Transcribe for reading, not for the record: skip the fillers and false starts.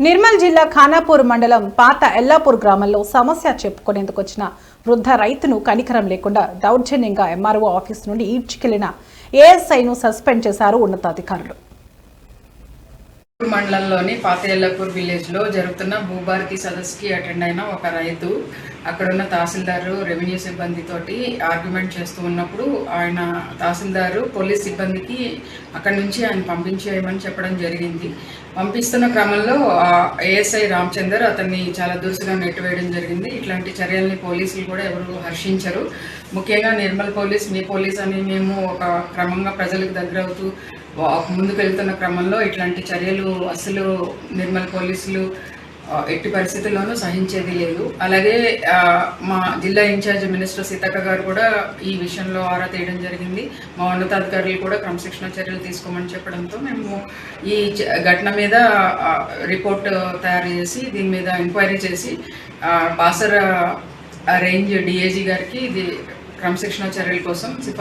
నిర్మల్ జిల్లా ఖానాపూర్ మండలం పాత ఎల్లాపూర్ గ్రామంలో సమస్య చెప్పుకునేందుకు వచ్చిన వృద్ధ రైతును కనికరం లేకుండా దౌర్జన్యంగా ఎంఆర్ఓ ఆఫీస్ నుండి ఈడ్చుకెళ్లిన ఏఎస్ఐను సస్పెండ్ చేశారు ఉన్నతాధికారులు. మండలంలోని పాత ఎల్లాపూర్ విలేజ్ లో జరుగుతున్న భూభారతి సదస్సుకి అటెండ్ అయిన ఒక రైతు అక్కడున్న తహసీల్దారు రెవెన్యూ సిబ్బందితోటి ఆర్గ్యుమెంట్ చేస్తూ ఉన్నప్పుడు ఆయన తహసీల్దారు పోలీస్ సిబ్బందికి అక్కడి నుంచి ఆయన పంపించేయమని చెప్పడం జరిగింది. పంపిస్తున్న క్రమంలో ఏఎస్ఐ రామచందర్ అతన్ని చాలా దురుసుగా నెట్టివేయడం జరిగింది. ఇట్లాంటి చర్యల్ని పోలీసులు కూడా ఎవరు హర్షించరు. ముఖ్యంగా నిర్మల్ పోలీస్, మీ పోలీస్ అని మేము ఒక క్రమంగా ప్రజలకు దగ్గరవుతూ ముందుకు వెళ్తున్న క్రమంలో ఇట్లాంటి చర్యలు అసలు నిర్మల్ పోలీసులు ఎట్టి పరిస్థితుల్లోనూ సహించేది లేదు. అలాగే మా జిల్లా ఇన్ఛార్జ్ మినిస్టర్ సీతక్క గారు కూడా ఈ విషయంలో ఆరా తీయడం జరిగింది. మా ఉన్నతాధికారులు కూడా క్రమశిక్షణ చర్యలు తీసుకోమని చెప్పడంతో మేము ఈ ఘటన మీద రిపోర్ట్ తయారు చేసి దీని మీద ఎంక్వైరీ చేసి బాసర రేంజ్ డిఐజీ గారికి ఇది క్రమశిక్షణ చర్యల కోసం